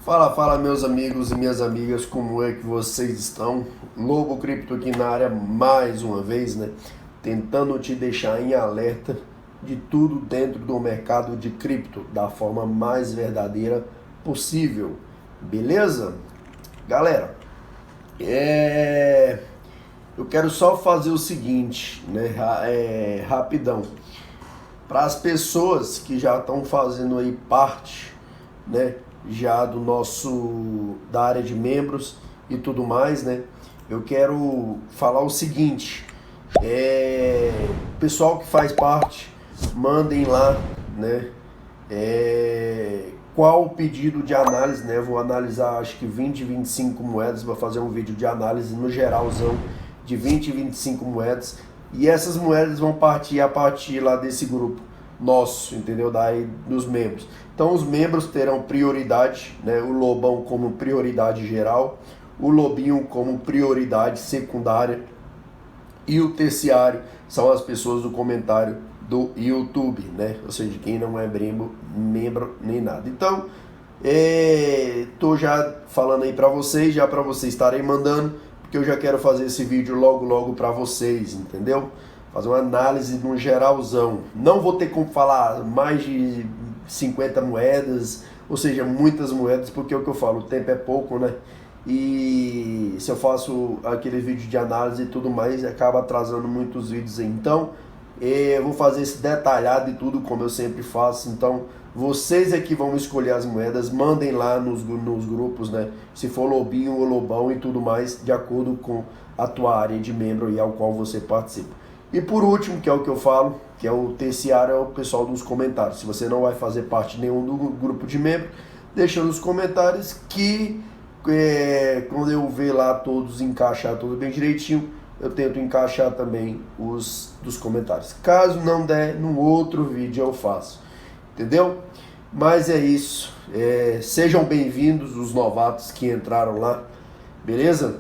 Fala meus amigos e minhas amigas, como é que vocês estão? Lobo Cripto aqui na área mais uma vez, né? Tentando te deixar em alerta de tudo dentro do mercado de cripto, da forma mais verdadeira possível, beleza? Galera, eu quero só fazer o seguinte, né? Rapidão. Para as pessoas que já estão fazendo aí parte, né? Já da área de membros e tudo mais, né? Eu quero falar o seguinte, pessoal que faz parte, mandem lá, né? Qual o pedido de análise, né? Vou analisar acho que 20, 25 moedas, vou fazer um vídeo de análise no geralzão de 20 e 25 moedas, e essas moedas vão partir a partir lá desse grupo nosso, entendeu? Daí dos membros. Então os membros terão prioridade, né? O Lobão como prioridade geral, o Lobinho como prioridade secundária e o terciário são as pessoas do comentário do YouTube, né? Ou seja, quem não é membro nem nada. Então, tô já falando aí para vocês estarem mandando, porque eu já quero fazer esse vídeo logo para vocês, entendeu? Fazer uma análise no geralzão. Não vou ter como falar mais de 50 moedas, ou seja, muitas moedas, porque é o que eu falo, o tempo é pouco, né? E se eu faço aquele vídeo de análise e tudo mais, acaba atrasando muitos vídeos aí. Então, eu vou fazer esse detalhado e tudo, como eu sempre faço. Então, vocês é que vão escolher as moedas, mandem lá nos grupos, né? Se for Lobinho ou Lobão e tudo mais, de acordo com a tua área de membro e ao qual você participa. E por último, que é o que eu falo, que é o terciário, é o pessoal dos comentários. Se você não vai fazer parte de nenhum do grupo de membro, deixa nos comentários que quando eu ver lá todos, encaixar tudo bem direitinho, eu tento encaixar também os dos comentários. Caso não der, no outro vídeo eu faço. Entendeu? Mas é isso. Sejam bem-vindos os novatos que entraram lá. Beleza?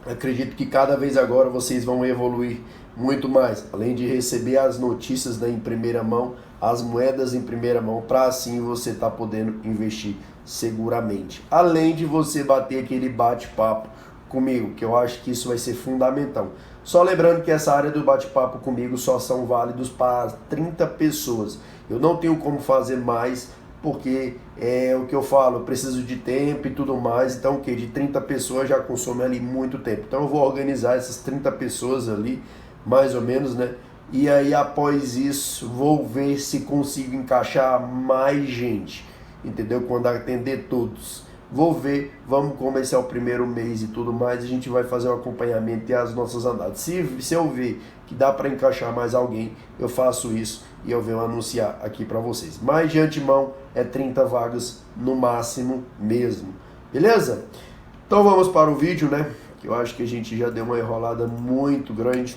Acredito que cada vez agora vocês vão evoluir muito mais, além de receber as notícias em primeira mão, as moedas em primeira mão, para assim você estar podendo investir seguramente. Além de você bater aquele bate-papo comigo, que eu acho que isso vai ser fundamental. Só lembrando que essa área do bate-papo comigo só são válidos para 30 pessoas. Eu não tenho como fazer mais, porque é o que eu falo, eu preciso de tempo e tudo mais, então o que? De 30 pessoas já consome ali muito tempo. Então eu vou organizar essas 30 pessoas ali, mais ou menos, né? E aí após isso, vou ver se consigo encaixar mais gente, entendeu? Quando atender todos. Vou ver, vamos começar o primeiro mês e tudo mais, a gente vai fazer o acompanhamento e as nossas análises. Se eu ver que dá para encaixar mais alguém, eu faço isso e eu venho anunciar aqui para vocês. Mas de antemão é 30 vagas no máximo mesmo, beleza? Então vamos para o vídeo, né? Que eu acho que a gente já deu uma enrolada muito grande,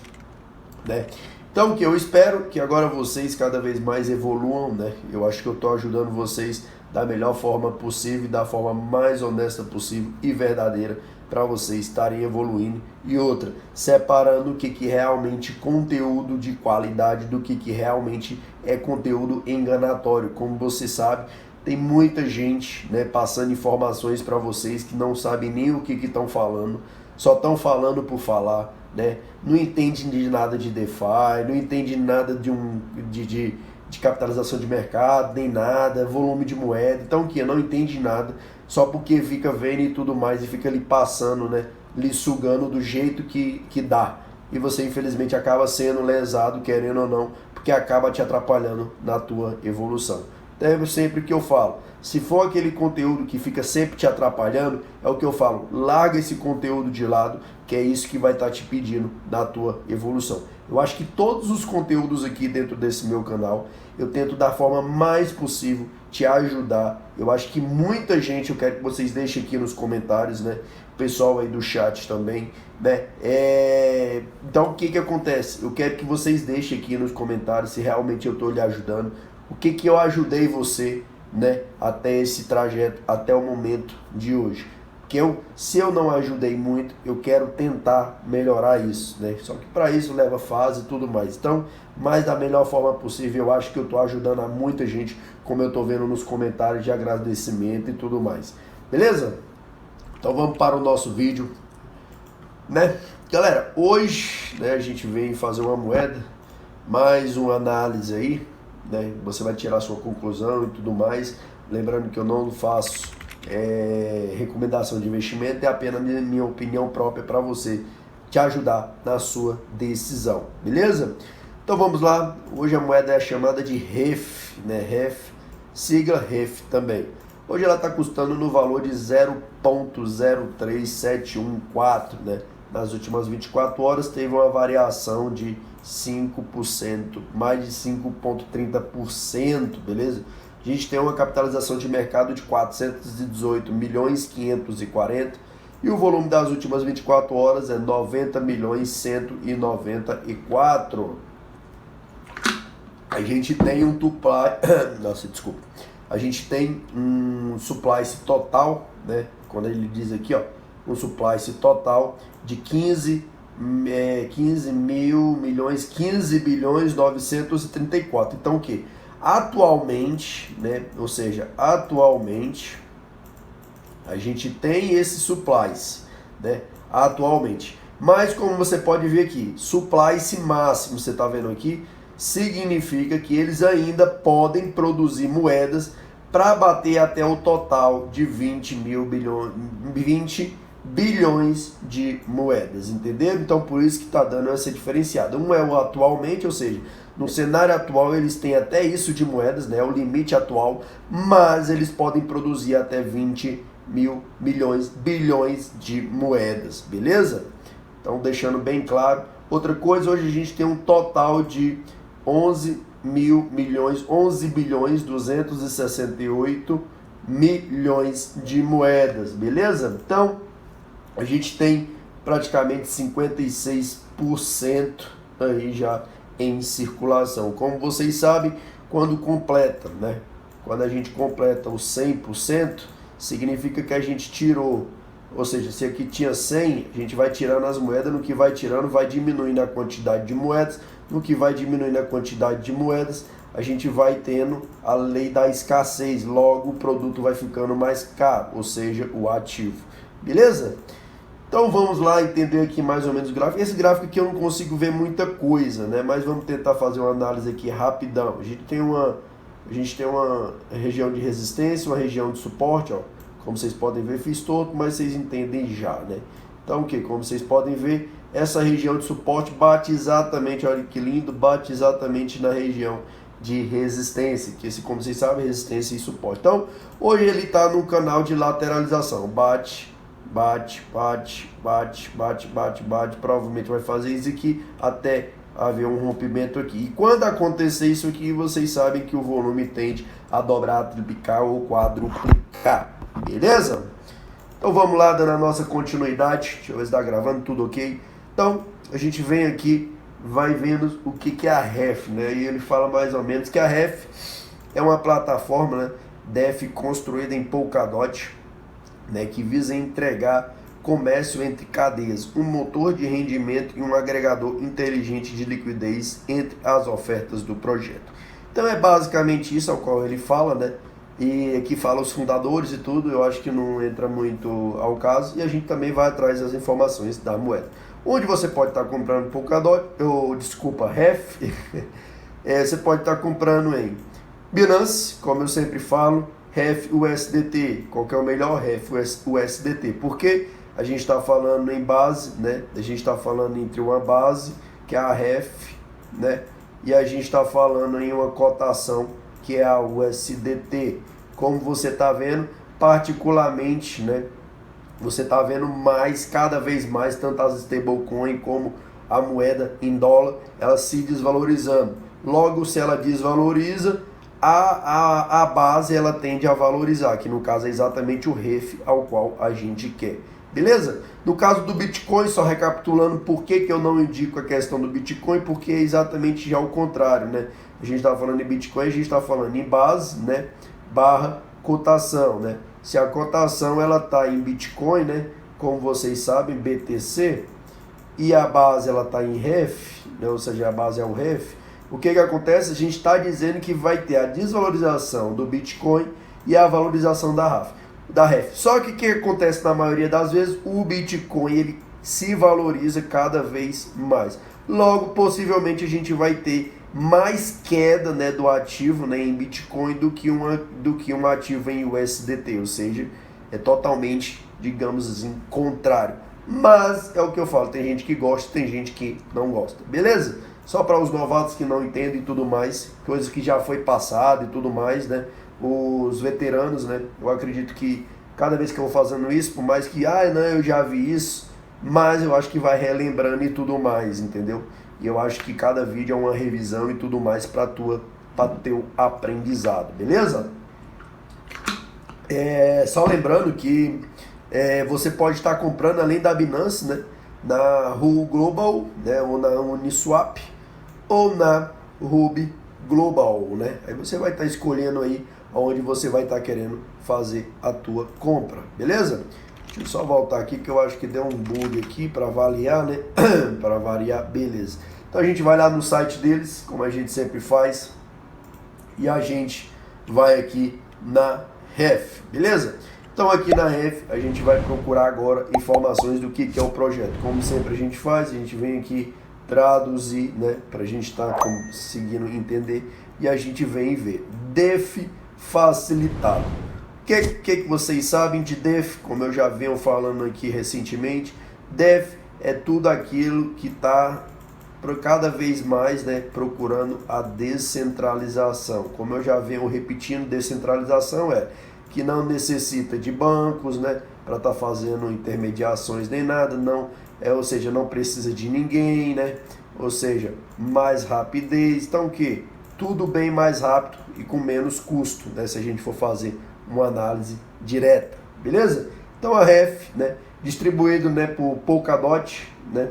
né? Então que eu espero que agora vocês cada vez mais evoluam, né? Eu acho que eu estou ajudando vocês da melhor forma possível, da forma mais honesta possível e verdadeira, para vocês estarem evoluindo. E outra, separando o que realmente é conteúdo de qualidade do que realmente é conteúdo enganatório. Como você sabe, tem muita gente, né, passando informações para vocês que não sabem nem o que estão falando, só estão falando por falar, né? Não entende de nada de DeFi, não entende nada de capitalização de mercado, nem nada, volume de moeda, então que não entende nada, só porque fica vendo e tudo mais, e fica ali passando, né, lhe sugando do jeito que dá, e você infelizmente acaba sendo lesado, querendo ou não, porque acaba te atrapalhando na tua evolução. Então é sempre que eu falo, se for aquele conteúdo que fica sempre te atrapalhando, é o que eu falo, larga esse conteúdo de lado, que é isso que vai estar te pedindo na tua evolução. Eu acho que todos os conteúdos aqui dentro desse meu canal, eu tento da forma mais possível te ajudar. Eu acho que muita gente, eu quero que vocês deixem aqui nos comentários, né? O pessoal aí do chat também, né? Então o que acontece? Eu quero que vocês deixem aqui nos comentários se realmente eu estou lhe ajudando. O que eu ajudei você, né? Até esse trajeto, até o momento de hoje. Se eu não ajudei muito, eu quero tentar melhorar isso, né? Só que para isso leva fase e tudo mais. Então, mas da melhor forma possível, eu acho que eu estou ajudando a muita gente, como eu estou vendo nos comentários de agradecimento e tudo mais. Beleza? Então vamos para o nosso vídeo, né? Galera, hoje, né, a gente vem fazer uma moeda, mais uma análise aí, né? Você vai tirar sua conclusão e tudo mais. Lembrando que eu não faço recomendação de investimento, é apenas minha opinião própria para você te ajudar na sua decisão, beleza? Então vamos lá. Hoje a moeda é chamada de REF, né? REF, sigla REF também. Hoje ela está custando no valor de 0,03714, né? Nas últimas 24 horas teve uma variação de 5%, mais de 5,30%, beleza? A gente tem uma capitalização de mercado de 418 milhões 540 e o volume das últimas 24 horas é 90 milhões 194. A gente tem um supply, nossa, desculpa. A gente tem um supply total, né? Quando ele diz aqui, ó, um supply total de 15 bilhões 934. Então o que? Atualmente, né? Ou seja, atualmente a gente tem esses supplies, né? Atualmente. Mas como você pode ver aqui, supply máximo, você está vendo aqui, significa que eles ainda podem produzir moedas para bater até o total de 20 bilhões de moedas, entenderam? Então por isso que está dando essa diferenciada. Um é o atualmente, ou seja, no cenário atual eles têm até isso de moedas, né? O limite atual, mas eles podem produzir até 20 bilhões de moedas, beleza? Então deixando bem claro. Outra coisa, hoje a gente tem um total de 11 bilhões 268 milhões de moedas, beleza? Então, a gente tem praticamente 56% aí já em circulação. Como vocês sabem, quando completa, né? Quando a gente completa os 100%, significa que a gente tirou, ou seja, se aqui tinha 100, a gente vai tirando as moedas, no que vai tirando, vai diminuindo a quantidade de moedas, no que vai diminuindo a quantidade de moedas, a gente vai tendo a lei da escassez, logo o produto vai ficando mais caro, ou seja, o ativo. Beleza? Então vamos lá entender aqui mais ou menos o gráfico. Esse gráfico aqui eu não consigo ver muita coisa, né? Mas vamos tentar fazer uma análise aqui rapidão. A gente tem uma região de resistência, uma região de suporte, ó. Como vocês podem ver, fiz todo, mas vocês entendem já, né? Então o que? Como vocês podem ver, essa região de suporte bate exatamente, olha que lindo, bate exatamente na região de resistência, que esse, como vocês sabem, resistência e suporte. Então, hoje ele está no canal de lateralização, bate, provavelmente vai fazer isso aqui até haver um rompimento aqui. E quando acontecer isso aqui, vocês sabem que o volume tende a dobrar, triplicar ou quadruplicar, beleza? Então vamos lá, dando a nossa continuidade. Deixa eu ver se está gravando, tudo ok. Então, a gente vem aqui, vai vendo o que é a REF, né? E ele fala mais ou menos que a REF é uma plataforma, né, DEF construída em Polkadot, né, que visa entregar comércio entre cadeias, um motor de rendimento e um agregador inteligente de liquidez entre as ofertas do projeto. Então é basicamente isso ao qual ele fala, né? E aqui fala os fundadores e tudo, eu acho que não entra muito ao caso, e a gente também vai atrás das informações da moeda. Onde você pode estar comprando Polkadot, REF, você pode estar comprando em Binance, como eu sempre falo, REF USDT. Qual que é o melhor? REF USDT. Porque a gente está falando em base, né? A gente está falando entre uma base, que é a REF, né? E a gente está falando em uma cotação, que é a USDT. Como você está vendo, particularmente, né? Você está vendo mais, cada vez mais, tanto as stablecoin como a moeda em dólar, ela se desvalorizando. Logo, se ela desvaloriza, a base ela tende a valorizar, que no caso é exatamente o REF ao qual a gente quer. Beleza? No caso do Bitcoin, só recapitulando por que eu não indico a questão do Bitcoin, porque é exatamente já o contrário, né? A gente está falando em Bitcoin, a gente está falando em base, né? Barra cotação, né? Se a cotação ela está em Bitcoin, né? Como vocês sabem, BTC, e a base ela está em REF, né? Ou seja, a base é o REF, o que acontece? A gente está dizendo que vai ter a desvalorização do Bitcoin e a valorização da RAF. da REF. Só que o que acontece na maioria das vezes? O Bitcoin ele se valoriza cada vez mais. Logo, possivelmente a gente vai ter mais queda, né, do ativo, né, em Bitcoin do que um ativo em USDT, ou seja, é totalmente, digamos assim, contrário. Mas é o que eu falo, tem gente que gosta, tem gente que não gosta, beleza? Só para os novatos que não entendem e tudo mais, coisas que já foi passado e tudo mais, né? Os veteranos, né? Eu acredito que cada vez que eu vou fazendo isso, por mais que, não, eu já vi isso, mas eu acho que vai relembrando e tudo mais, entendeu? E eu acho que cada vídeo é uma revisão e tudo mais para teu aprendizado, beleza? Só lembrando que você pode estar comprando além da Binance, né, na Huobi Global, né, ou na Uniswap, ou na Huobi Global, né? Aí você vai estar escolhendo aí onde você vai estar querendo fazer a tua compra, beleza? Deixa eu só voltar aqui que eu acho que deu um bug aqui para avaliar, né? Para variar, beleza. Então a gente vai lá no site deles, como a gente sempre faz, e a gente vai aqui na REF, beleza? Então aqui na REF a gente vai procurar agora informações do que é o projeto. Como sempre a gente faz, a gente vem aqui traduzir, né, para a gente estar conseguindo entender, e a gente vem ver DeFi facilitado. O que vocês sabem de DeFi? Como eu já venho falando aqui recentemente, DeFi é tudo aquilo que está cada vez mais, né, procurando a descentralização. Como eu já venho repetindo, descentralização é que não necessita de bancos, né, para estar fazendo intermediações nem nada, não, ou seja, não precisa de ninguém, né, ou seja, mais rapidez. Então o que? Tudo bem mais rápido e com menos custo, né, se a gente for fazer uma análise direta, beleza? Então a REF, né, distribuído, né, por Polkadot, né,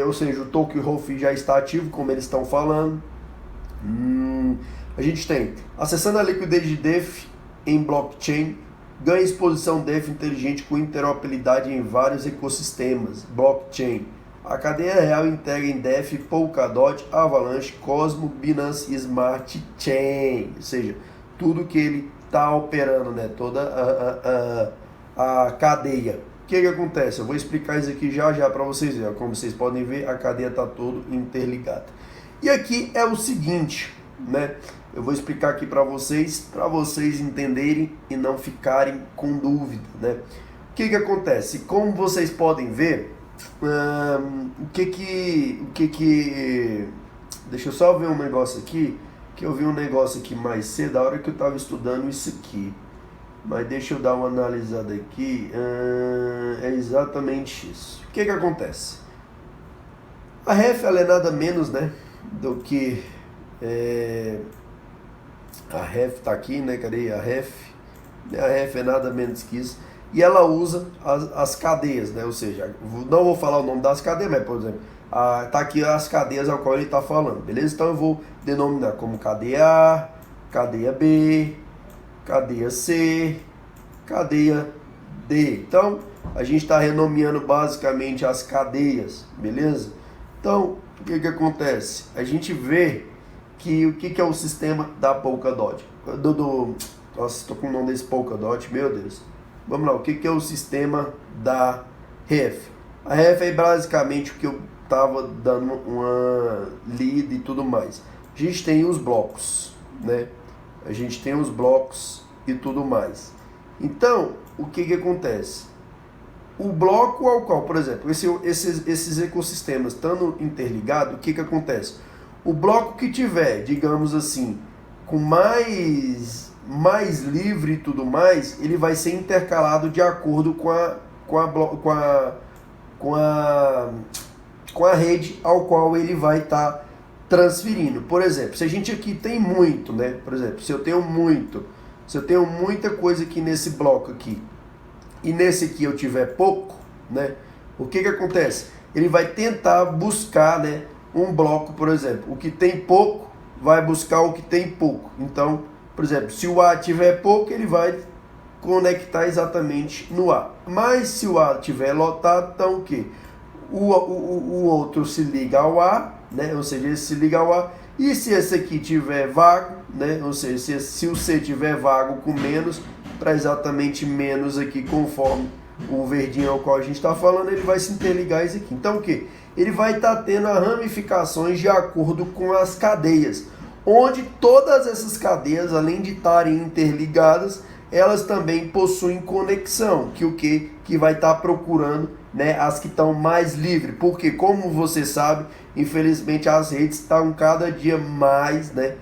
ou seja, o token ROFI já está ativo, como eles estão falando. A gente tem, acessando a liquidez de DeFi em blockchain, ganha exposição DeFi inteligente com interoperabilidade em vários ecossistemas, blockchain. A cadeia real integra em DeFi, Polkadot, Avalanche, Cosmo, Binance Smart Chain, ou seja, tudo que ele está operando, né, toda a cadeia. O que acontece? Eu vou explicar isso aqui já para vocês verem. Como vocês podem ver, a cadeia está toda interligada. E aqui é o seguinte, né? Eu vou explicar aqui para vocês entenderem e não ficarem com dúvida, né? O que acontece? Como vocês podem ver, deixa eu só ver um negócio aqui, que eu vi um negócio aqui mais cedo, da hora que eu estava estudando isso aqui. Mas deixa eu dar uma analisada aqui. É exatamente isso. O que acontece? A REF ela é nada menos, né, do que a REF está aqui, né? Cadê a REF? A REF é nada menos que isso. E ela usa as cadeias, né? Ou seja, não vou falar o nome das cadeias, mas, por exemplo, tá aqui as cadeias ao qual ele está falando, beleza? Então eu vou denominar como cadeia A, cadeia B, cadeia C, cadeia D. Então, a gente está renomeando basicamente as cadeias, beleza? Então, o que acontece? A gente vê que o que é o sistema da Polkadot. Nossa, estou com o nome desse Polkadot, meu Deus. Vamos lá, o que é o sistema da REF? A REF é basicamente o que eu estava dando uma lida e tudo mais. A gente tem os blocos, né? A gente tem os blocos e tudo mais. Então, o que acontece? O bloco ao qual, por exemplo, esses ecossistemas estando interligados, o que acontece? O bloco que tiver, digamos assim, com mais livre e tudo mais, ele vai ser intercalado de acordo com a rede ao qual ele vai estar transferindo. Por exemplo, se a gente aqui tem muito, né? Por exemplo, se eu tenho muita coisa aqui nesse bloco aqui e nesse aqui eu tiver pouco, né? O que acontece? Ele vai tentar buscar, né, um bloco, por exemplo, o que tem pouco vai buscar o que tem pouco. Então, por exemplo, se o A tiver pouco, ele vai conectar exatamente no A. Mas se o A tiver lotado, então o que? O outro se liga ao A, né? Ou seja, ele se liga ao A. E se esse aqui tiver vago, né? Ou seja, se o C tiver vago com menos, para exatamente menos aqui, conforme o verdinho ao qual a gente está falando, ele vai se interligar isso aqui. Então o que? Ele vai estar tendo as ramificações de acordo com as cadeias, onde todas essas cadeias, além de estarem interligadas, elas também possuem conexão, que o que? Que vai estar procurando, né, as que estão mais livres, porque como você sabe, infelizmente as redes estão cada dia mais, né,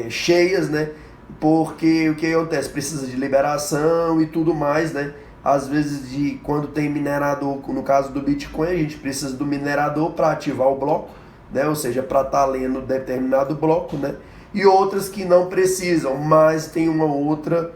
cheias, né, porque o que acontece? Precisa de liberação e tudo mais, né? Às vezes, quando tem minerador, no caso do Bitcoin, a gente precisa do minerador para ativar o bloco, né? Ou seja, para estar lendo determinado bloco, né? E outras que não precisam, mas tem um outro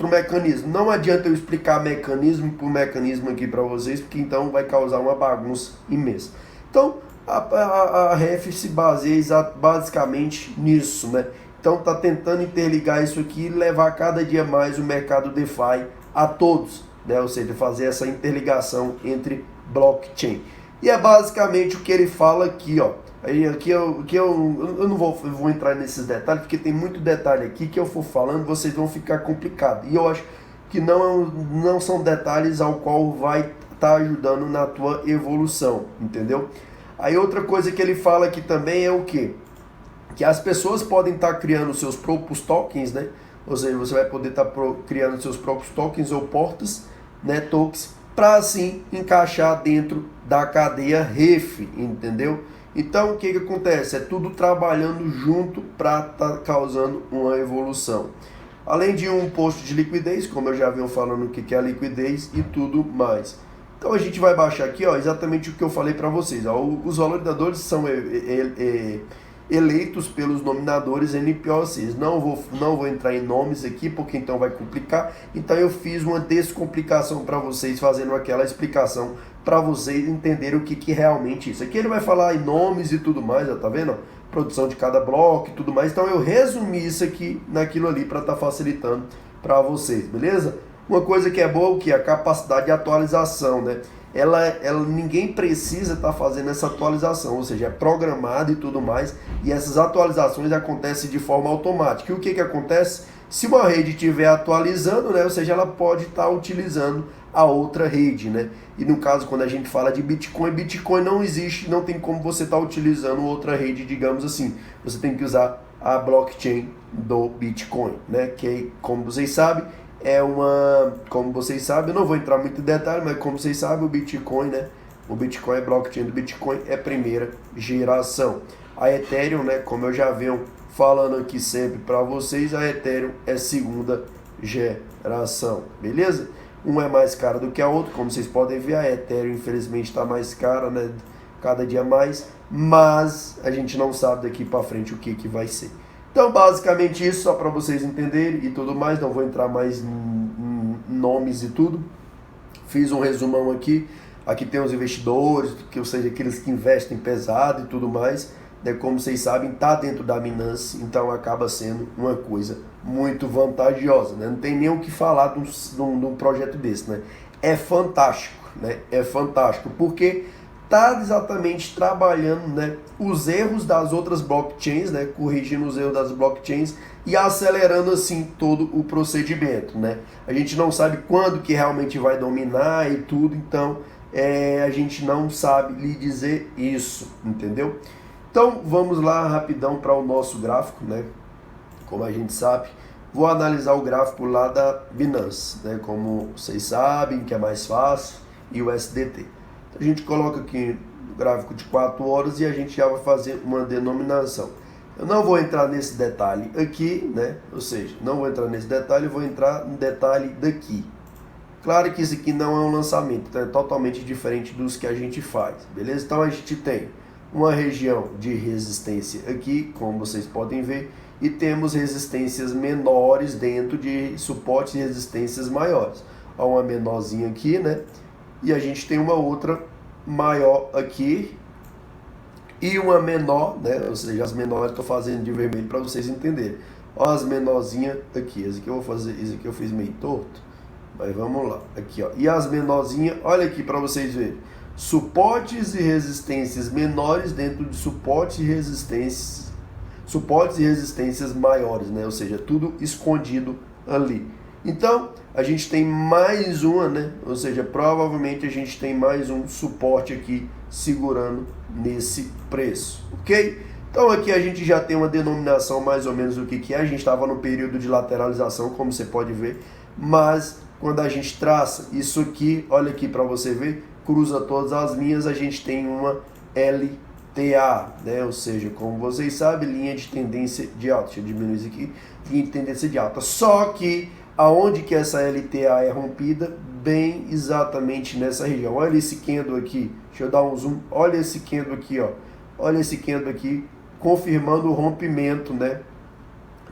mecanismo. Não adianta eu explicar mecanismo por mecanismo aqui para vocês, porque então vai causar uma bagunça imensa. Então, a REF se baseia basicamente nisso, né? Então está tentando interligar isso aqui e levar cada dia mais o mercado DeFi a todos, né? Ou seja, fazer essa interligação entre blockchain. E é basicamente o que ele fala aqui, ó. Eu não vou entrar nesses detalhes, porque tem muito detalhe aqui que eu for falando, vocês vão ficar complicado. E eu acho que não são detalhes ao qual vai estar ajudando na tua evolução, entendeu? Aí outra coisa que ele fala aqui também é o quê? Que as pessoas podem estar criando seus próprios tokens, né? Ou seja, você vai poder estar criando seus próprios tokens ou portas, né, tokens, para assim encaixar dentro da cadeia REF, entendeu? Então o que acontece? É tudo trabalhando junto para estar causando uma evolução. Além de um posto de liquidez, como eu já venho falando o que é a liquidez e tudo mais. Então a gente vai baixar aqui, ó, exatamente o que eu falei para vocês. Ó, os valorizadores são eleitos pelos nominadores NPOCs. Não vou entrar em nomes aqui, porque então vai complicar. Então eu fiz uma descomplicação para vocês, fazendo aquela explicação para vocês entenderem o que realmente é isso. Aqui ele vai falar em nomes e tudo mais, ó, tá vendo? Produção de cada bloco e tudo mais. Então eu resumi isso aqui naquilo ali para estar facilitando para vocês, beleza? Uma coisa que é boa, que é a capacidade de atualização, né? Ninguém precisa estar fazendo essa atualização, ou seja, é programado e tudo mais, e essas atualizações acontecem de forma automática. E o que acontece? Se uma rede estiver atualizando, né, ou seja, ela pode estar utilizando a outra rede, né? E no caso, quando a gente fala de Bitcoin não existe, não tem como você estar utilizando outra rede, digamos assim. Você tem que usar a blockchain do Bitcoin, né? Que, como vocês sabem, como vocês sabem, eu não vou entrar muito em detalhe, mas como vocês sabem, o Bitcoin, né? O Bitcoin, a blockchain do Bitcoin é primeira geração. A Ethereum, né? Como eu já venho falando aqui sempre para vocês, a Ethereum é segunda geração, beleza? Um é mais cara do que a outra, como vocês podem ver, a Ethereum infelizmente está mais cara, né? Cada dia mais, mas a gente não sabe daqui para frente o que vai ser. Então, basicamente isso, só para vocês entenderem e tudo mais, não vou entrar mais em nomes e tudo. Fiz um resumão aqui. Aqui tem os investidores, ou seja, aqueles que investem pesado e tudo mais. Né? Como vocês sabem, está dentro da Binance, então acaba sendo uma coisa muito vantajosa. Né? Não tem nem o que falar de um projeto desse. Né? É fantástico, né? É fantástico, porque está exatamente trabalhando, né, os erros das outras blockchains, né, corrigindo os erros das blockchains e acelerando assim todo o procedimento, né? A gente não sabe quando que realmente vai dominar e tudo, então a gente não sabe lhe dizer isso, entendeu? Então vamos lá rapidão para o nosso gráfico, né? Como a gente sabe, vou analisar o gráfico lá da Binance, né? Como vocês sabem, que é mais fácil, e o SDT. A gente coloca aqui no gráfico de 4 horas e a gente já vai fazer uma denominação. Eu não vou entrar nesse detalhe aqui, né? Ou seja, não vou entrar nesse detalhe, vou entrar no detalhe daqui. Claro que isso aqui não é um lançamento, então é totalmente diferente dos que a gente faz, beleza? Então a gente tem uma região de resistência aqui, como vocês podem ver, e temos resistências menores dentro de suportes e resistências maiores. Há uma menorzinha aqui, né? E a gente tem uma outra maior aqui e uma menor, né? Ou seja, as menores estou fazendo de vermelho para vocês entenderem. Olha as menorzinhas aqui. Esse aqui eu vou fazer, esse aqui eu fiz meio torto, mas vamos lá. Aqui, ó. E as menorzinhas, olha aqui para vocês verem. Suportes e resistências menores dentro de suportes e resistências. suportes e resistências maiores, né? Ou seja, tudo escondido ali. Então, a gente tem mais uma, né? Ou seja, provavelmente a gente tem mais um suporte aqui segurando nesse preço, ok? Então aqui a gente já tem uma denominação mais ou menos do que é. A gente estava no período de lateralização, como você pode ver, mas quando a gente traça isso aqui, olha aqui para você ver, cruza todas as linhas, a gente tem uma LTA, né? Ou seja, como vocês sabem, linha de tendência de alta. Deixa eu diminuir isso aqui, linha de tendência de alta. Só que aonde que essa LTA é rompida? Bem exatamente nessa região. Olha esse candle aqui, deixa eu dar um zoom, olha esse candle aqui, ó. Olha esse candle aqui, confirmando o rompimento, né?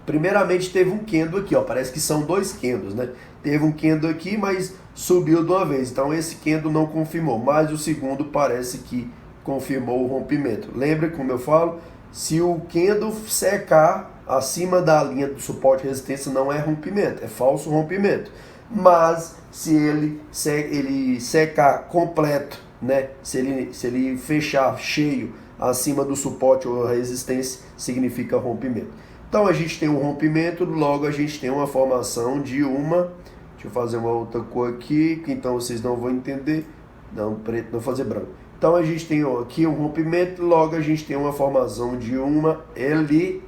Primeiramente teve um candle aqui, ó, parece que são dois candles, né? Teve um candle aqui, mas subiu de uma vez, então esse candle não confirmou, mas o segundo parece que confirmou o rompimento. Lembra como eu falo? Se o candle secar acima da linha do suporte e resistência, não é rompimento, é falso rompimento. Mas se ele secar completo, né? Se ele fechar cheio acima do suporte ou resistência, significa rompimento. Então a gente tem um rompimento, logo a gente tem uma formação de uma, deixa eu fazer uma outra cor aqui, que então vocês não vão entender, não, preto, não fazer branco. Então a gente tem aqui um rompimento, logo a gente tem uma formação de uma LTB.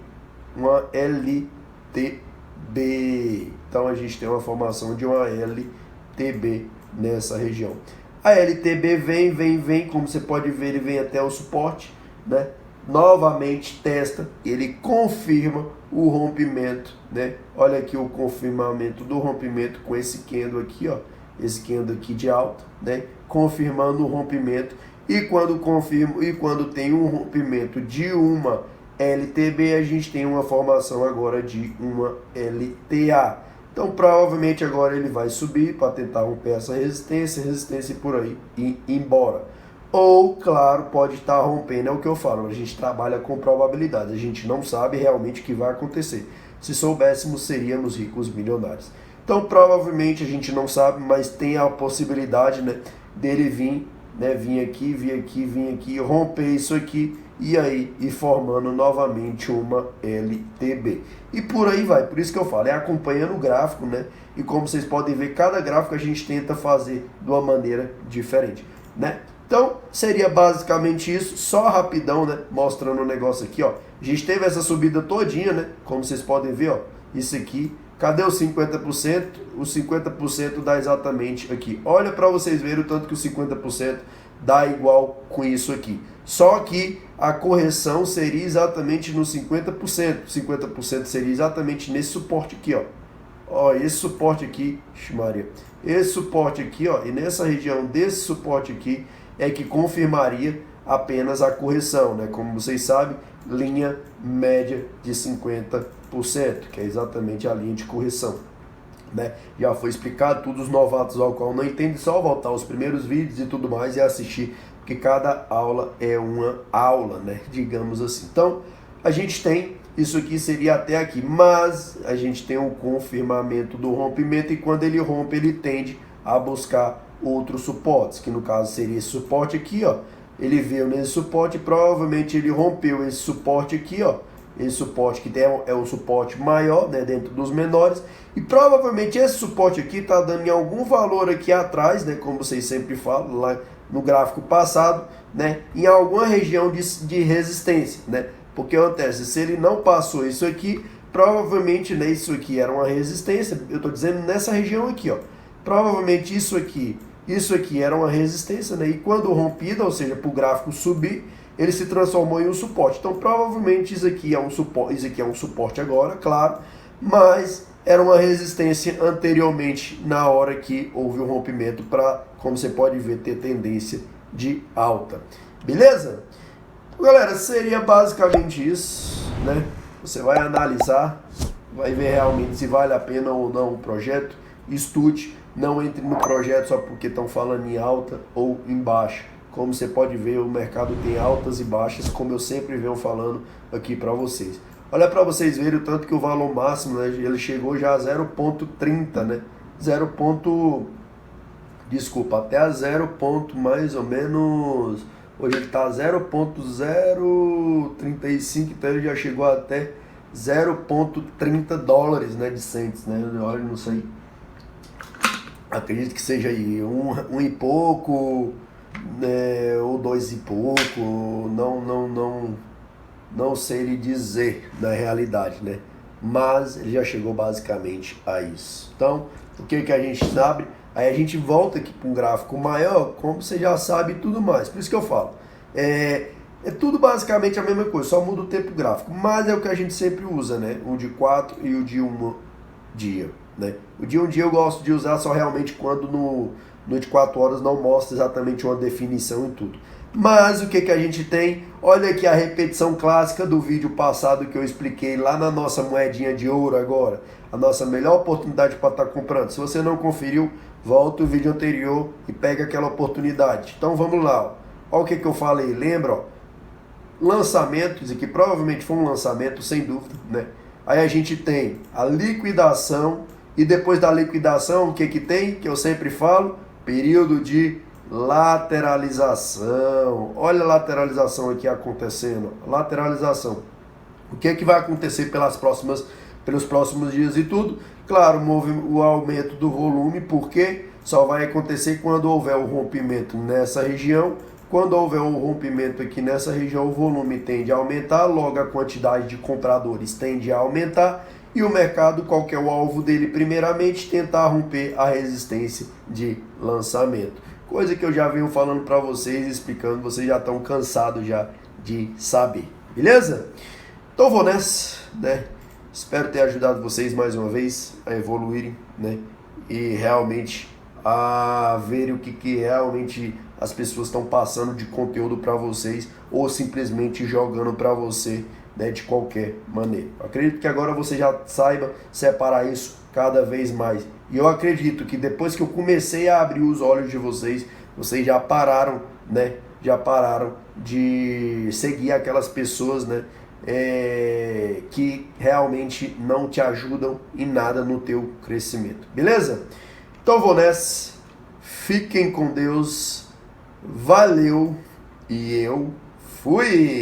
Então a gente tem uma formação de uma LTB nessa região. A LTB vem, como você pode ver, ele vem até o suporte, né? Novamente testa, ele confirma o rompimento, né? Olha aqui o confirmamento do rompimento com esse candle aqui, ó, esse candle aqui de alta, né? Confirmando o rompimento, e quando tem um rompimento de uma LTB, a gente tem uma formação agora de uma LTA. Então provavelmente agora ele vai subir para tentar romper essa resistência e por aí e ir embora. Ou, claro, pode estar rompendo, é o que eu falo, a gente trabalha com probabilidades, a gente não sabe realmente o que vai acontecer. Se soubéssemos, seríamos ricos milionários. Então, provavelmente a gente não sabe, mas tem a possibilidade, né, dele vir, né, vir aqui, romper isso aqui e aí ir formando novamente uma LTB. E por aí vai, por isso que eu falo, é acompanhando o gráfico, né? E como vocês podem ver, cada gráfico a gente tenta fazer de uma maneira diferente, né? Então, seria basicamente isso, só rapidão, né, mostrando o negócio aqui, ó. A gente teve essa subida todinha, né, como vocês podem ver, ó, isso aqui. Cadê os 50%? Os 50% dá exatamente aqui. Olha para vocês verem o tanto que os 50% dá igual com isso aqui. Só que a correção seria exatamente no 50%. 50% seria exatamente nesse suporte aqui, ó. Ó, esse suporte aqui, Maria. Esse suporte aqui, ó, e nessa região desse suporte aqui é que confirmaria apenas a correção, né? Como vocês sabem, linha média de 50%, que é exatamente a linha de correção, né? Já foi explicado, todos os novatos ao qual não entendem, só voltar aos primeiros vídeos e tudo mais e assistir, porque cada aula é uma aula, né? Digamos assim. Então, a gente tem, isso aqui seria até aqui, mas a gente tem um confirmamento do rompimento e quando ele rompe, ele tende a buscar outros suportes, que no caso seria esse suporte aqui, ó. Ele veio nesse suporte, provavelmente ele rompeu esse suporte aqui, ó. Esse suporte que é um suporte maior, né, dentro dos menores, e provavelmente esse suporte aqui está dando em algum valor aqui atrás, né, como vocês sempre falam, lá no gráfico passado, né, em alguma região de resistência, né, porque acontece, se ele não passou isso aqui, provavelmente, né, isso aqui era uma resistência, eu estou dizendo nessa região aqui, ó, provavelmente isso aqui era uma resistência, né, e quando rompida, ou seja, para o gráfico subir, ele se transformou em um suporte. Então, provavelmente isso aqui é um suporte agora, claro, mas era uma resistência anteriormente na hora que houve o rompimento para, como você pode ver, ter tendência de alta. Beleza? Galera, seria basicamente isso, né? Você vai analisar, vai ver realmente se vale a pena ou não o projeto, estude, não entre no projeto só porque estão falando em alta ou em baixa. Como você pode ver, o mercado tem altas e baixas, como eu sempre venho falando aqui para vocês. Olha para vocês verem o tanto que o valor máximo, né, ele chegou já a 0,30, né? Desculpa, até a 0, mais ou menos Hoje ele está 0,035, então ele já chegou até 0,30 dólares, né, de cents, né? Olha, não sei. Acredito que seja aí um e pouco, né, ou dois e pouco, não sei lhe dizer na realidade, né? Mas ele já chegou basicamente a isso. Então, o que a gente sabe? Aí a gente volta aqui para um gráfico maior, como você já sabe e tudo mais. Por isso que eu falo. É tudo basicamente a mesma coisa, só muda o tempo gráfico. Mas é o que a gente sempre usa, né? O de 4 e o de 1 dia, né? O de 1 dia eu gosto de usar só realmente quando no de 4 horas não mostra exatamente uma definição e tudo. Mas o que a gente tem? Olha aqui a repetição clássica do vídeo passado que eu expliquei lá na nossa moedinha de ouro agora. A nossa melhor oportunidade para estar comprando. Se você não conferiu, volta o vídeo anterior e pega aquela oportunidade. Então vamos lá. Olha o que eu falei. Lembra? Ó, lançamentos, e que provavelmente foi um lançamento, sem dúvida, né? Aí a gente tem a liquidação. E depois da liquidação, o que tem? Que eu sempre falo, período de lateralização. Olha a lateralização aqui acontecendo. Lateralização. O que vai acontecer pelos próximos dias e tudo? Claro, o aumento do volume, porque só vai acontecer quando houver o rompimento nessa região. Quando houver um rompimento aqui nessa região, o volume tende a aumentar, logo a quantidade de compradores tende a aumentar. E o mercado, qual que é o alvo dele? Primeiramente, tentar romper a resistência de lançamento. Coisa que eu já venho falando para vocês, explicando, vocês já estão cansados já de saber. Beleza? Então vou nessa, né? Espero ter ajudado vocês mais uma vez a evoluírem, né? E realmente a verem o que realmente as pessoas estão passando de conteúdo para vocês ou simplesmente jogando para você, né, de qualquer maneira. Eu acredito que agora você já saiba separar isso cada vez mais. E eu acredito que depois que eu comecei a abrir os olhos de vocês, vocês já pararam, né? Já pararam de seguir aquelas pessoas, né? Que realmente não te ajudam em nada no teu crescimento. Beleza? Então vou nessa. Fiquem com Deus. Valeu e eu fui!